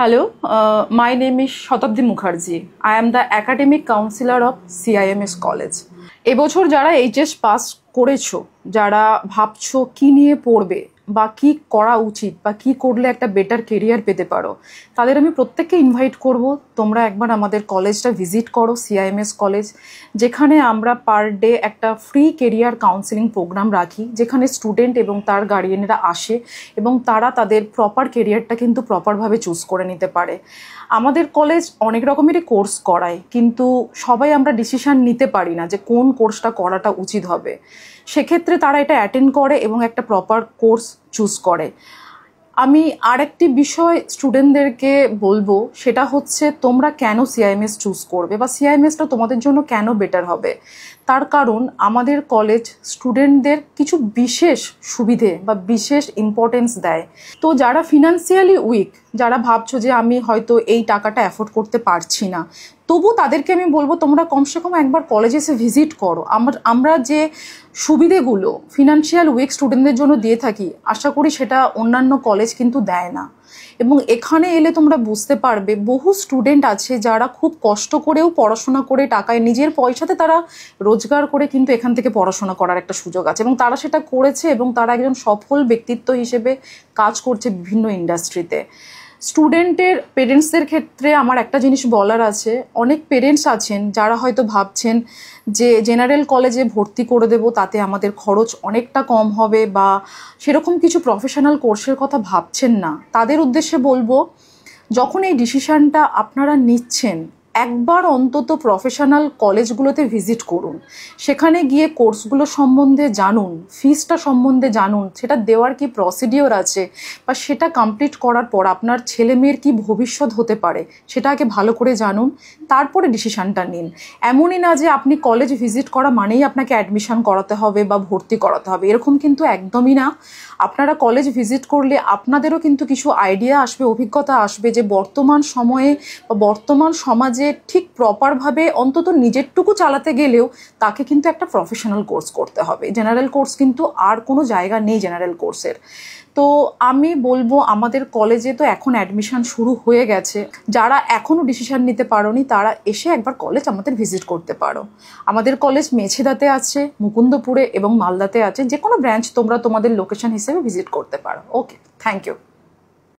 Hello, my name is Shatabdi Mukherjee. I am the academic counselor of CIMS College. এবছর যারা HS pass করেছো, যারা ভাবছো কি নিয়ে পড়বে বা কি করা উচিত বা কি করলে একটা বেটার কেরিয়ার পেতে পারো, তাদের আমি প্রত্যেককে ইনভাইট করব তোমরা একবার আমাদের কলেজটা ভিজিট করো, সিআইএমএস কলেজ, যেখানে আমরা পার ডে একটা ফ্রি কেরিয়ার কাউন্সেলিং প্রোগ্রাম রাখি, যেখানে স্টুডেন্ট এবং তার গার্ডিয়ানরা আসে এবং তারা তাদের প্রপার কেরিয়ারটা কিন্তু প্রপারভাবে চুজ করে নিতে পারে। আমাদের কলেজ অনেক রকমেরই কোর্স করায়, কিন্তু সবাই আমরা ডিসিশন নিতে পারি না যে কোন কোর্সটা করাটা উচিত হবে। সেক্ষেত্রে তারা এটা অ্যাটেন্ড করে এবং একটা প্রপার কোর্স চুজ করে। আমি আরেকটি বিষয় স্টুডেন্টদেরকে বলবো, সেটা হচ্ছে তোমরা কেন সিআইএমএস চুজ করবে বা সিআইএমএসটা তোমাদের জন্য কেন বেটার হবে। তার কারণ আমাদের কলেজ স্টুডেন্টদের কিছু বিশেষ সুবিধে বা বিশেষ ইম্পর্টেন্স দেয়। তো যারা ফিনান্সিয়ালি উইক, যারা ভাবছো যে আমি হয়তো এই টাকাটা অ্যাফোর্ড করতে পারছি না, তবু তাদেরকে আমি বলবো তোমরা কমসে কম একবার কলেজে এসে ভিজিট করো। আমরা যে সুবিধেগুলো ফিনান্সিয়াল উইক স্টুডেন্টদের জন্য দিয়ে থাকি, আশা করি সেটা অন্যান্য কলেজ কিন্তু দেয় না। এবং এখানে এলে তোমরা বুঝতে পারবে বহু স্টুডেন্ট আছে যারা খুব কষ্ট করেও পড়াশোনা করে টাকায় নিজের পয়সাতে তারা রোজগার করে কিন্তু এখান থেকে পড়াশোনা করার একটা সুযোগ আছে এবং তারা সেটা করেছে এবং তারা একজন সফল ব্যক্তিত্ব হিসেবে কাজ করছে বিভিন্ন ইন্ডাস্ট্রিতে। স্টুডেন্টের পেরেন্টসদের ক্ষেত্রে আমার একটা জিনিস বলার আছে, অনেক পেরেন্টস আছেন যারা হয়তো ভাবছেন যে জেনারেল কলেজে ভর্তি করে দেব, তাতে আমাদের খরচ অনেকটা কম হবে বা সেরকম কিছু প্রফেশনাল কোর্সের কথা ভাবছেন না। তাদের উদ্দেশ্যে বলবো, যখন এই ডিসিশনটা আপনারা নিচ্ছেন, একবার অন্তত প্রফেশনাল কলেজগুলোতে ভিজিট করুন, সেখানে গিয়ে কোর্সগুলো সম্বন্ধে জানুন, ফিসটা সম্বন্ধে জানুন, সেটা দেওয়ার কি প্রসিডিওর আছে বা সেটা কমপ্লিট করার পর আপনার ছেলে মেয়ের কী ভবিষ্যৎ হতে পারে সেটা আগে ভালো করে জানুন, তারপরে ডিসিশনটা নিন। এমনই না যে আপনি কলেজ ভিজিট করা মানেই আপনাকে অ্যাডমিশন করাতে হবে বা ভর্তি করাতে হবে, এরকম কিন্তু একদমই না। আপনারা কলেজ ভিজিট করলে আপনাদেরও কিন্তু কিছু আইডিয়া আসবে, অভিজ্ঞতা আসবে যে বর্তমান সময়ে বা বর্তমান সমাজে ঠিক প্রপারভাবে অন্তত নিজেরটুকু চালাতে গেলেও তাকে কিন্তু একটা প্রফেশনাল কোর্স করতে হবে। জেনারেল কোর্স কিন্তু আর কোনো জায়গা নেই জেনারেল কোর্সের। তো আমি বলবো আমাদের কলেজে তো এখন অ্যাডমিশন শুরু হয়ে গেছে, যারা এখনও ডিসিশন নিতে পারোনি তারা এসে একবার কলেজ আমাদের ভিজিট করতে পারো। আমাদের কলেজ মেছেদাতে আছে, মুকুন্দপুরে এবং মালদাতে আছে, যে কোনো ব্রাঞ্চ তোমরা তোমাদের লোকেশন হিসেবে ভিজিট করতে পারো। ওকে, থ্যাংক ইউ।